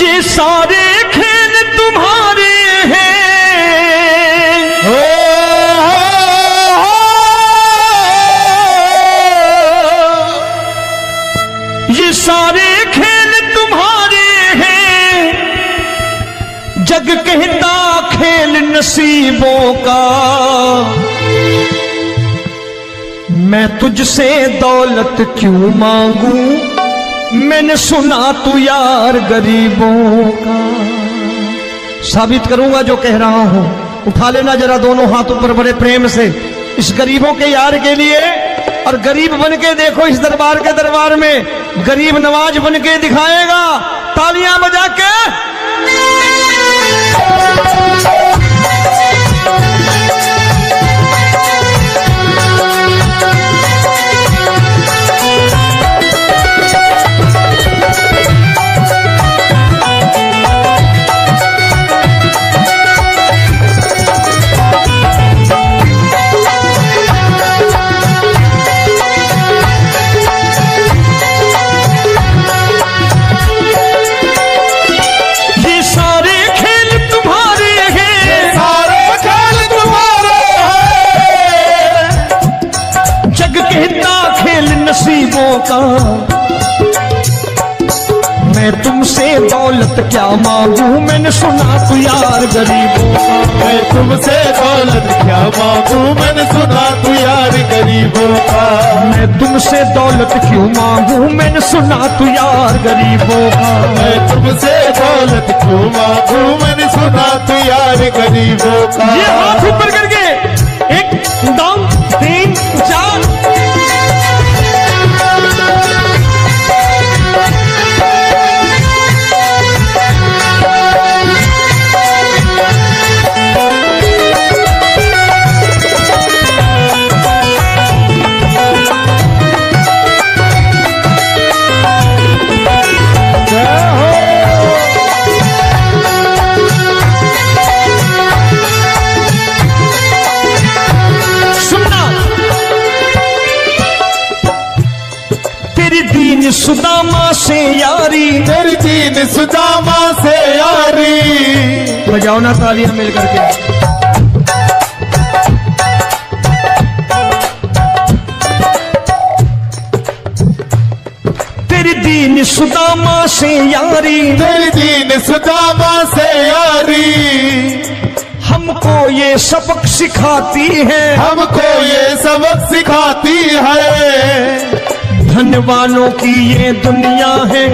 ये सारे खेल तुम्हारे हैं, ये सारे खेल तुम्हारे हैं, जग कहता खेल नसीबों का। मैं तुझसे दौलत क्यों मांगू, मैंने सुना तू यार गरीबों का। साबित करूंगा जो कह रहा हूं। उठा लेना जरा दोनों हाथ ऊपर बड़े प्रेम से इस गरीबों के यार के लिए। और गरीब बन के देखो इस दरबार के दरबार में गरीब नवाज बन के दिखाएगा, तालियां बजा के। नसीबों का मैं तुमसे दौलत क्या मांगू, मैंने सुना तू यार गरीबों का। मैं तुमसे दौलत क्या मांगू, मैंने सुना तू यार गरीबों का। मैं तुमसे दौलत क्यों मांगू, मैंने सुना तू यार गरीबों का। मैं तुमसे दौलत क्यों मांगू, मैंने सुना तू यार गरीबों का। ये हाथ ऊपर करके 1 2 3 4 सुदामा से यारी, तेरी दीन सुदामा से यारी। बजाओ ना तालियां मिल करके। तेरी दीन सुदामा से यारी, तेरी दीन सुदामा से यारी। हमको ये सबक सिखाती है, हमको ये सबक सिखाती है। धनवानों की ये दुनिया है,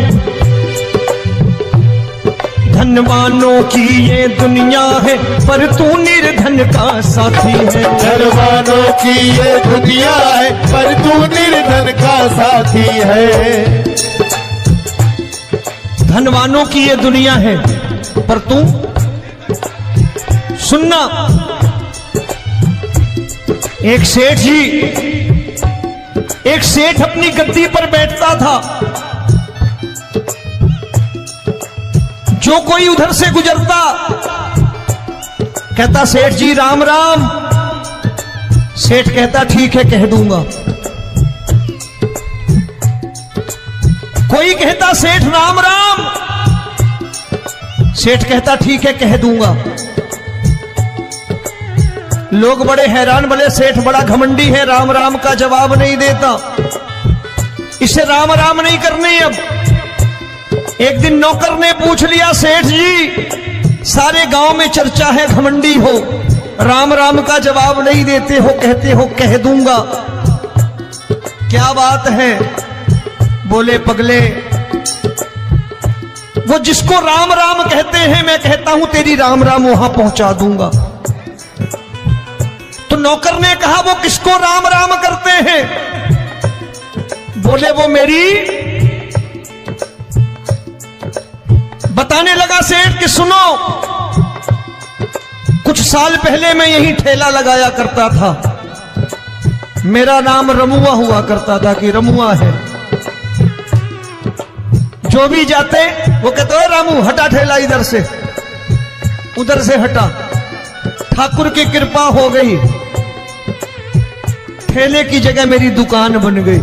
धनवानों की ये दुनिया है, पर तू निर्धन का साथी है। धनवानों की ये दुनिया है, पर तू निर्धन का साथी है। धनवानों की ये दुनिया है, पर तू सुनना। एक सेठ अपनी गद्दी पर बैठता था। जो कोई उधर से गुजरता कहता सेठ जी राम राम। सेठ कहता ठीक है कह दूंगा। कोई कहता सेठ राम राम। सेठ कहता ठीक है कह दूंगा। लोग बड़े हैरान, बोले सेठ बड़ा घमंडी है, राम राम का जवाब नहीं देता, इसे राम राम नहीं करनी। अब एक दिन नौकर ने पूछ लिया सेठ जी सारे गांव में चर्चा है घमंडी हो, राम राम का जवाब नहीं देते हो, कहते हो कह दूंगा, क्या बात है? बोले पगले वो जिसको राम राम कहते हैं मैं कहता हूं तेरी राम राम वहां पहुंचा दूंगा। तो नौकर ने कहा वो किसको राम राम करते हैं? बोले वो मेरी। बताने लगा सेठ कि सुनो, कुछ साल पहले मैं यही ठेला लगाया करता था, मेरा नाम रमुआ हुआ करता था कि रमुआ है। जो भी जाते वो कहते हो रामू हटा ठेला इधर से, उधर से हटा। ठाकुर की कृपा हो गई, ठेले की जगह मेरी दुकान बन गई,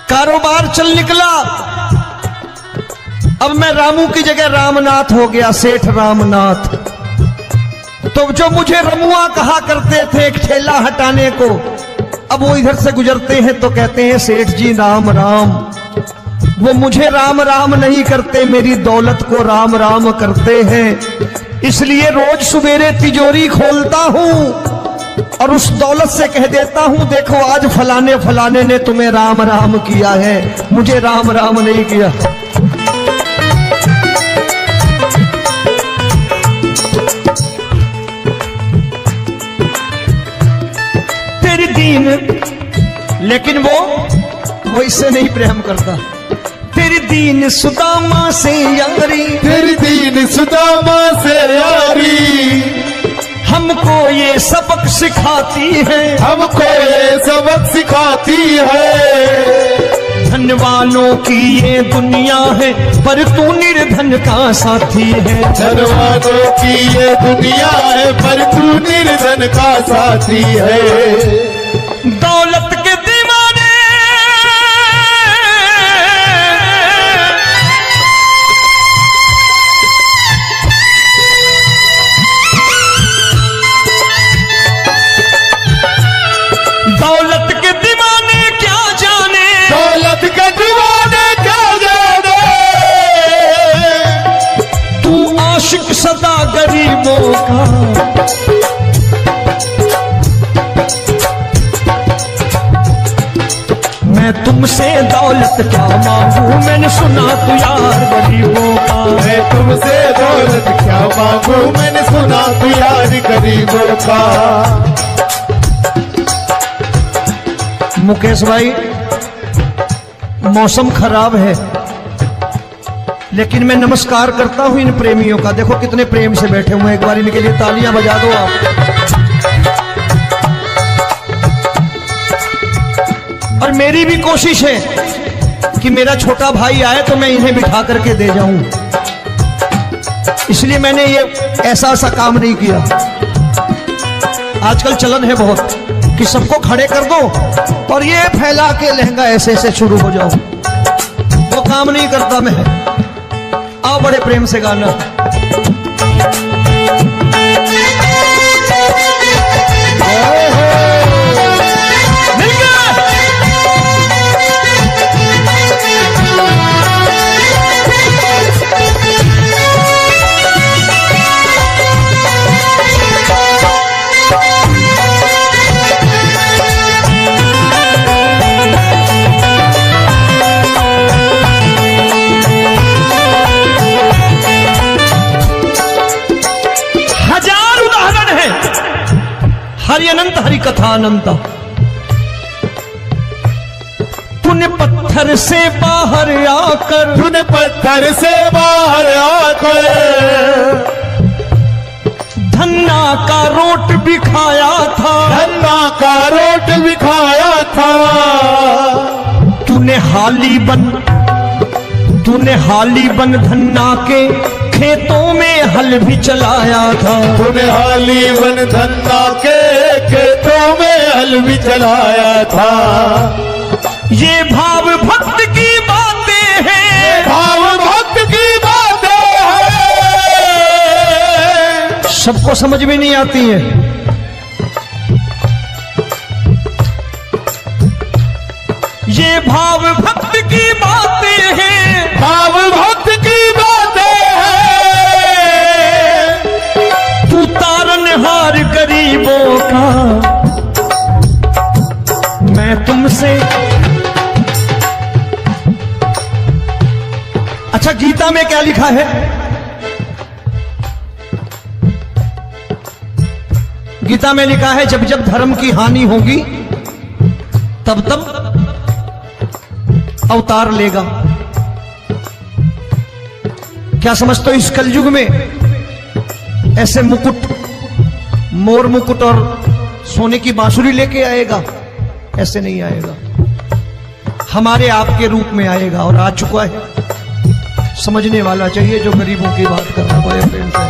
कारोबार चल निकला। अब मैं रामू की जगह रामनाथ हो गया, सेठ रामनाथ। तो जो मुझे रमुआ कहा करते थे एक ठेला हटाने को, अब वो इधर से गुजरते हैं तो कहते हैं सेठ जी राम राम। वो मुझे राम राम नहीं करते, मेरी दौलत को राम राम करते हैं। इसलिए रोज सवेरे तिजोरी खोलता हूं और उस दौलत से कह देता हूं, देखो आज फलाने फलाने ने तुम्हें राम राम किया है, मुझे राम राम नहीं किया। तेरी दीन, लेकिन वो इससे नहीं प्रेम करता। तेरी दीन सुदामा से यारी, तेरी दीन सुदामा से यारी, हमको ये सबक सिखाती है, हमको ये सबक सिखाती है। धन वालों की ये दुनिया है, पर तू निर्धन का साथी है। धन वालों की ये दुनिया है, पर तू निर्धन का साथी है। दौलत के दीवाने दौलत के दीवाने क्या जाने, दौलत के दीवाने क्या जाने। तू आशिक सदा गरीबों का। मैं तुमसे दौलत क्या मांगू, मैंने सुना तू यार गरीबों का। मैं तुमसे दौलत क्या मांगू, मैंने सुना तू यार गरीबों का। मुकेश भाई, मौसम खराब है, लेकिन मैं नमस्कार करता हूं इन प्रेमियों का। देखो कितने प्रेम से बैठे हुए हैं, एक बार इनके लिए तालियां बजा दो आप। और मेरी भी कोशिश है कि मेरा छोटा भाई आए तो मैं इन्हें बिठा करके दे जाऊं, इसलिए मैंने ये ऐसा काम नहीं किया। आजकल चलन है बहुत कि सबको खड़े कर दो और ये फैला के लहंगा ऐसे ऐसे शुरू हो जाओ, वो काम नहीं करता मैं। आओ बड़े प्रेम से गाना। हरि अनंत हरि कथा अनंत। तूने पत्थर से बाहर आकर, तूने पत्थर से बाहर आकर धन्ना का रोट भी खाया था, धन्ना का रोट भी खाया था। तूने हाली बन धन्ना के खेतों में हल भी चलाया था। तूने हाली बन धन्ना के खेतों में हल भी चलाया था। ये भाव भक्त की बातें हैं, भाव भक्त की बातें हैं, सबको समझ में नहीं आती है। ये भाव भक्त की बातें हैं, भाव भक्त की बातें हैं। तू तारनहार गरीबों का, मैं तुमसे। अच्छा, गीता में क्या लिखा है? गीता में लिखा है जब जब धर्म की हानि होगी तब तब अवतार लेगा। क्या समझते हो, इस कलयुग में ऐसे मुकुट, मोर मुकुट और सोने की बांसुरी लेके आएगा? ऐसे नहीं आएगा, हमारे आपके रूप में आएगा और आ चुका है। समझने वाला चाहिए जो गरीबों की बात कर रहा बड़े प्रेम से।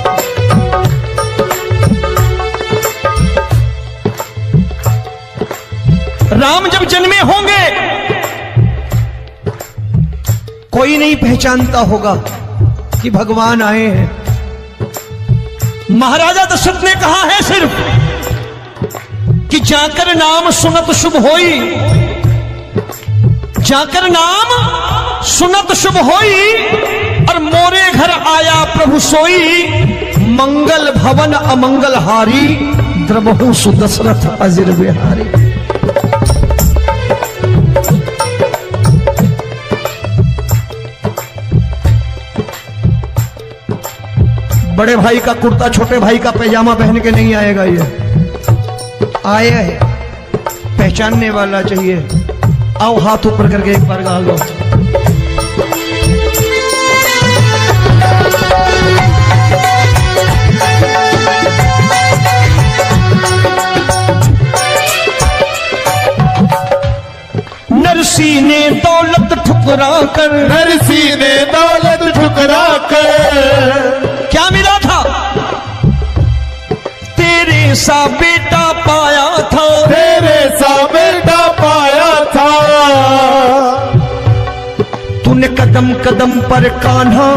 राम जब जन्मे होंगे कोई नहीं पहचानता होगा, कि भगवान आए हैं। महाराजा दशरथ ने कहा है सिर्फ कि जाकर नाम सुनत शुभ होई, जाकर नाम सुनत शुभ होई, और मोरे घर आया प्रभु सोई, मंगल भवन अमंगल हारी, द्रबहु सुदशरथ अजिर बिहारी। बड़े भाई का कुर्ता छोटे भाई का पैजामा पहन के नहीं आएगा, ये आया है पहचानने वाला चाहिए। आओ हाथ ऊपर करके एक बार गा लो। नरसी ने दौलत ठुकरा कर, नरसी ने दौलत ठुकरा कर, क्या मिला था? तेरे सा बेटा पाया था, तेरे सा बेटा पाया था। तूने कदम कदम पर कान्हा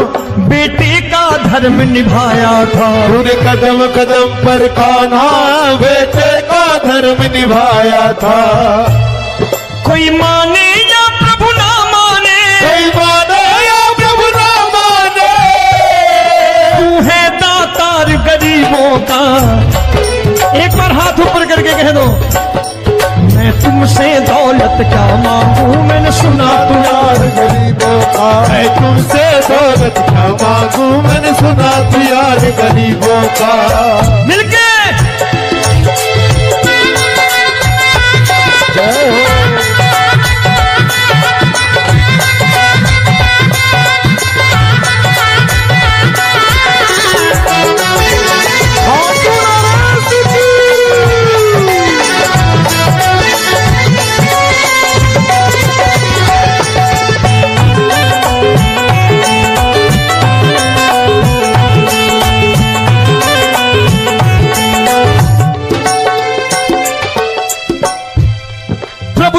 बेटे का धर्म निभाया था, तूने कदम कदम पर कान्हा बेटे का धर्म निभाया था। कोई माने या प्रभु ना माने, कोई माने या प्रभु ना माने, तू है दातार गरीबों का। एक बार हाथ ऊपर करके कह दो, मैं तुमसे दौलत क्या मांगू, मैंने सुना तू यार गरीबों का। मैं तुमसे दौलत क्या मांगू, मैंने सुना तू यार गरीबों का। मिलके जय हो।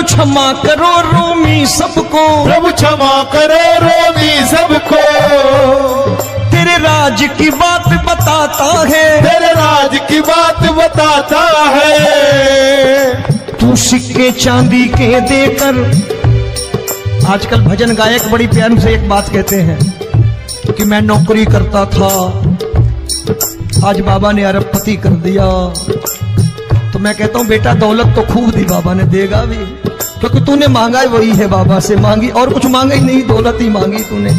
क्षमा करो रोमी सबको, प्रभु क्षमा करो रोमी सबको। तेरे राज की बात बताता है, तेरे राज की बात बताता है। तू सिक्के चांदी के देकर, आजकल भजन गायक बड़ी प्यार से एक बात कहते हैं कि मैं नौकरी करता था, आज बाबा ने अरबपति कर दिया। तो मैं कहता हूं बेटा दौलत तो खूब दी बाबा ने, देगा भी, क्योंकि तूने मांगा ही वही है, बाबा से मांगी और कुछ मांगा ही नहीं, दौलत ही मांगी तूने।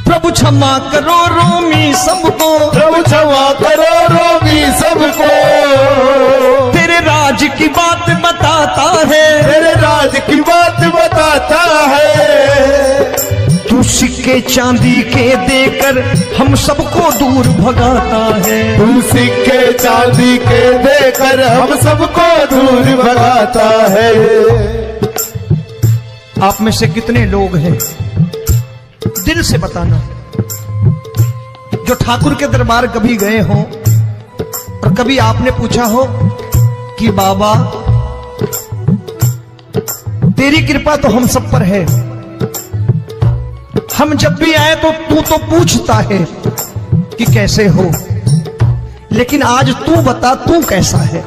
प्रभु क्षमा करो रोमी सबको, प्रभु क्षमा करो रोमी सबको। तेरे राज की बात बताता है, तेरे राज की बात बताता है। तू सिक्के चांदी के देकर हम सबको दूर भगाता है, तू सिक्के चांदी के देकर हम सबको दूर भगाता है। आप में से कितने लोग हैं, दिल से बताना, जो ठाकुर के दरबार कभी गए हो और कभी आपने पूछा हो कि बाबा तेरी कृपा तो हम सब पर है, हम जब भी आए तो तू तो पूछता है कि कैसे हो, लेकिन आज तू बता तू कैसा है।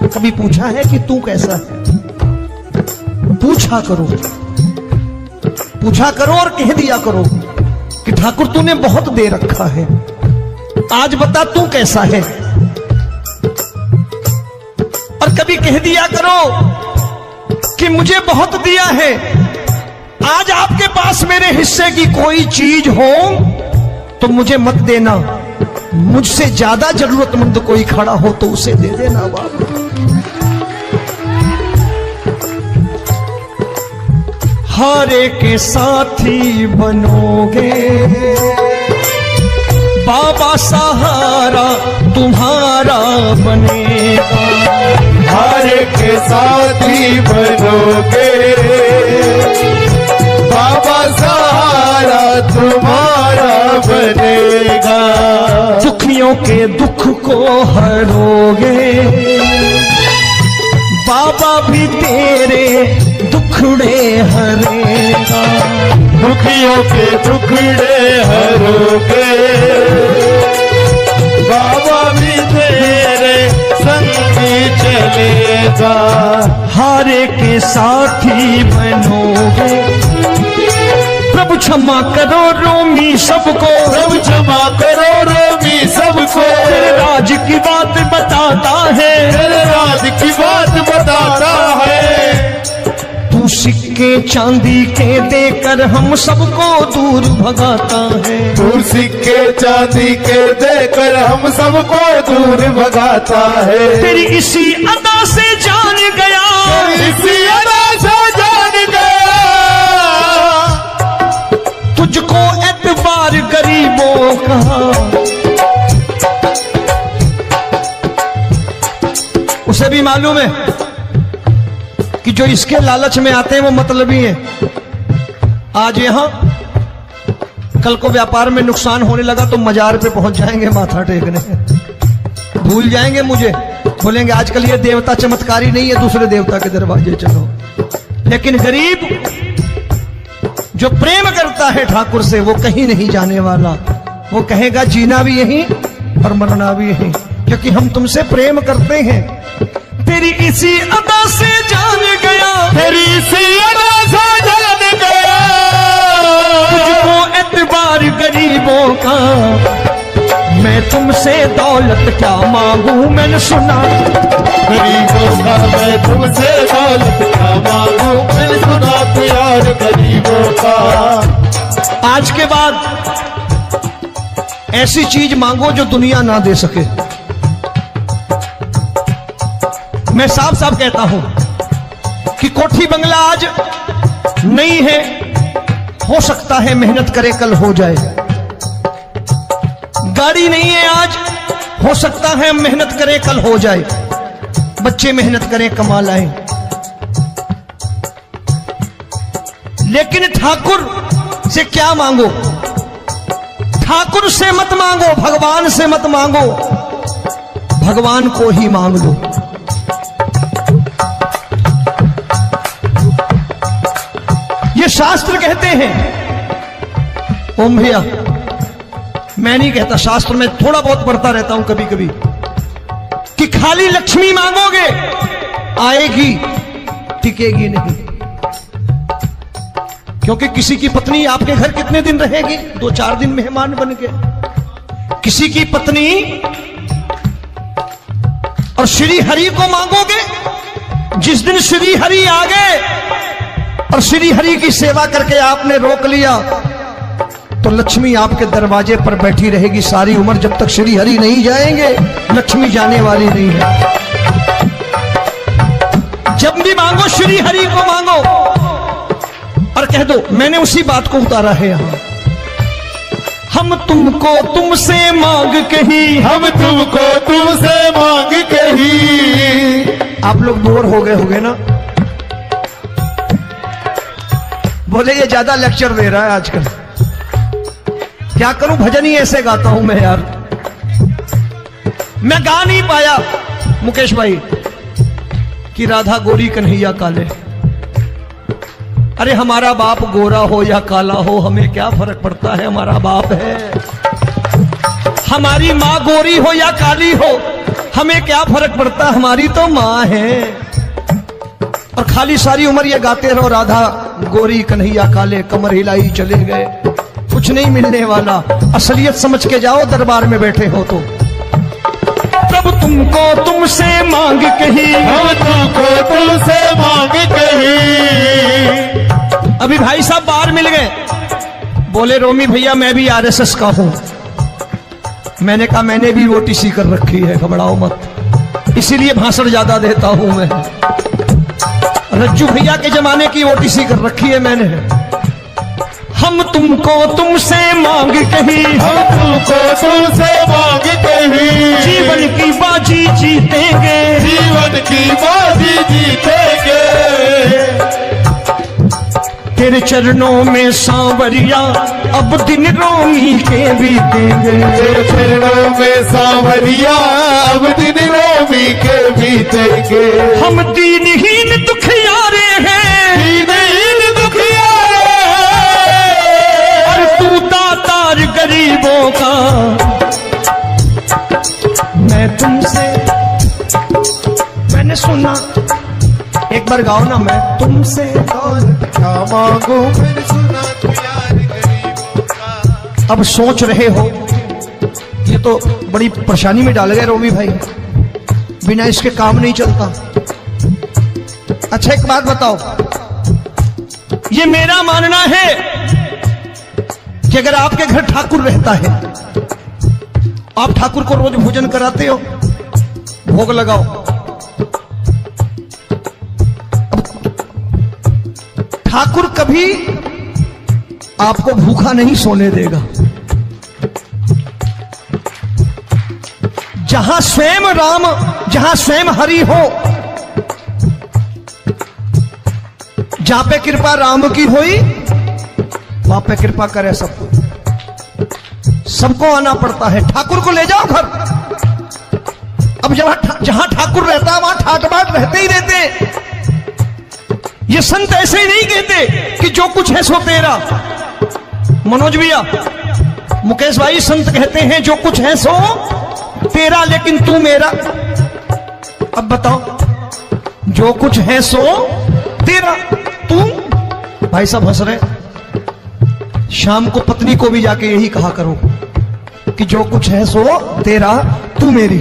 कभी पूछा है कि तू कैसा है? पूछा करो, पूछा करो और कह दिया करो कि ठाकुर तूने बहुत दे रखा है, आज बता तू कैसा है। और कभी कह दिया करो कि मुझे बहुत दिया है, आज आपके पास मेरे हिस्से की कोई चीज हो तो मुझे मत देना, मुझसे ज्यादा जरूरतमंद कोई खड़ा हो तो उसे दे देना बाबा। हारे के साथी बनोगे बाबा, सहारा तुम्हारा बनेगा। हारे के साथी बनोगे बाबा, सहारा तुम्हारा बनेगा। दुखियों के दुख को हरोगे बाबा, भी तेरे दुखड़े हरेगा। दुखियों के टुकड़े हरोगे, बाबा भी तेरे संगी चलेगा। हारे के साथी बनोगे, प्रभु क्षमा करो रोमी सबको, प्रभु क्षमा करो रोमी सबको। तेरे राज की बात बताता है, तेरे राज की बात बताता है। तू सिक्के चांदी के देकर हम सबको दूर भगाता है। तू सिक्के चांदी के देकर हम सबको दूर भगाता है। तेरी इसी अदा से जान गया, इसी अदा से जान गया, तुझको एतबार गरीबों का। उसे भी मालूम है कि जो इसके लालच में आते हैं वो मतलबी हैं। आज यहां कल को व्यापार में नुकसान होने लगा तो मजार पे पहुंच जाएंगे माथा टेकने, भूल जाएंगे मुझे, बोलेंगे आजकल ये देवता चमत्कारी नहीं है, दूसरे देवता के दरवाजे चलो। लेकिन गरीब जो प्रेम करता है ठाकुर से वो कहीं नहीं जाने वाला, वो कहेगा जीना भी यहीं और मरना भी यहीं, क्योंकि हम तुमसे प्रेम करते हैं। तेरी इसी अदा से जान गया, तेरी इसी अदा से जान गया, तुझको एतबार गरीबों का। मैं तुमसे दौलत क्या मांगू, मैंने सुना गरीबों का। मैं तुमसे दौलत क्या मांगू, मैंने सुना प्यार गरीबों का। आज के बाद ऐसी चीज मांगो जो दुनिया ना दे सके। मैं साफ साफ कहता हूं कि कोठी बंगला आज नहीं है, हो सकता है मेहनत करे कल हो जाए। गाड़ी नहीं है आज, हो सकता है मेहनत करें कल हो जाए। बच्चे मेहनत करें कमा लाएं, लेकिन ठाकुर से क्या मांगो? ठाकुर से मत मांगो, भगवान से मत मांगो, भगवान को ही मांग लो। ये शास्त्र कहते हैं। ओम भैया, मैं नहीं कहता, शास्त्र में थोड़ा बहुत पढ़ता रहता हूं कभी कभी, कि खाली लक्ष्मी मांगोगे आएगी, टिकेगी नहीं। क्योंकि किसी की पत्नी आपके घर कितने दिन रहेगी? 2-4 दिन मेहमान बन के। किसी की पत्नी और श्री हरि को मांगोगे, जिस दिन श्री हरि आ गए और श्री हरि की सेवा करके आपने रोक लिया तो लक्ष्मी आपके दरवाजे पर बैठी रहेगी सारी उम्र। जब तक श्री हरि नहीं जाएंगे लक्ष्मी जाने वाली नहीं है। जब भी मांगो श्री हरि को मांगो और कह दो मैंने उसी बात को उतारा है यहां। हम तुमको तुमसे मांग कही, हम तुमको तुमसे मांग कही। आप लोग बोर हो गए होंगे ना, बोले ये ज्यादा लेक्चर दे रहा है आजकल। क्या करूं, भजन ही ऐसे गाता हूं मैं यार। मैं गा नहीं पाया मुकेश भाई कि राधा गोरी कन्हैया काले। अरे हमारा बाप गोरा हो या काला हो हमें क्या फर्क पड़ता है, हमारा बाप है। हमारी माँ गोरी हो या काली हो हमें क्या फर्क पड़ता, हमारी तो माँ है। और खाली सारी उम्र ये गाते रहो राधा गोरी कन्हैया काले, कमर हिलाई चले गए, कुछ नहीं मिलने वाला। असलियत समझ के जाओ दरबार में बैठे हो तो। प्रभु तुमको तुमसे मांग कही, हम तुमको तुमसे मांग कही। अभी भाई साहब बाहर मिल गए, बोले रोमी भैया मैं भी आरएसएस का हूं। मैंने कहा मैंने भी ओटीसी कर रखी है, घबराओ मत, इसीलिए भाषण ज्यादा देता हूं मैं। रज्जू भैया के जमाने की ओटीसी कर रखी है मैंने। हम तुमको तुमसे मांग कही, हम तुमको तुमसे मांग कही। जीवन की बाजी जीतेंगे, जीवन की बाजी जीतेंगे। तेरे चरणों में सांवरिया अब दिन रोमी के बीतेंगे। तेरे चरणों में सांवरिया अब दिन रोमी के बीतेंगे। हम दीनहीन दुखियारे हैं, दीनहीन दुखियारे हैं, बार गाओ ना, मैं तुमसे दौलत क्या मांगू, मैंने सुना तू यार गरीबों का। अब सोच रहे हो ये तो बड़ी परेशानी में डाल गए रोमी भाई, बिना इसके काम नहीं चलता। अच्छा एक बात बताओ, ये मेरा मानना है कि अगर आपके घर ठाकुर रहता है, आप ठाकुर को रोज भोजन कराते हो, भोग लगाओ, ठाकुर कभी आपको भूखा नहीं सोने देगा। जहां स्वयं राम, जहां स्वयं हरि हो, जहां पे कृपा राम की हुई वहां पे कृपा करे सबको, सबको आना पड़ता है। ठाकुर को ले जाओ घर। अब जहां ठाकुर रहता है वहां ठाट बाट रहते ही रहते। ये संत ऐसे ही नहीं कहते कि जो कुछ है सो तेरा। मनोज भैया, मुकेश भाई, संत कहते हैं जो कुछ है सो तेरा लेकिन तू मेरा। अब बताओ, जो कुछ है सो तेरा, तू। भाई साहब हंस रहे। शाम को पत्नी को भी जाके यही कहा करो कि जो कुछ है सो तेरा, तू मेरी।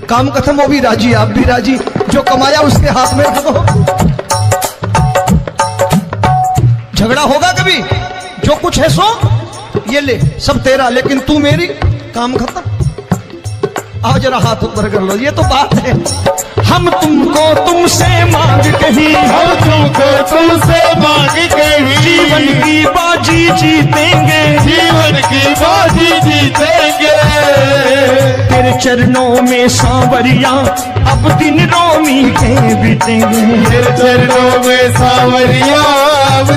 काम खत्म, वो भी राजी, आप भी राजी, जो कमाया उसके हाथ में रखो। झगड़ा होगा कभी? जो कुछ है सो ये ले, सब तेरा लेकिन तू मेरी, काम खत्म। आओ जरा हाथ ऊपर कर लो, ये तो बात है। हम तुमको तुमसे मांग कहीं, हम तुमको तुमसे मांग कहीं, जीवन की बाजी जीतेंगे, जीवन की बाजी जीतेंगे। तेरे चरणों में सांवरिया अब दिन रोमी के बीतेंगे, तेरे चरणों में सांवरिया अब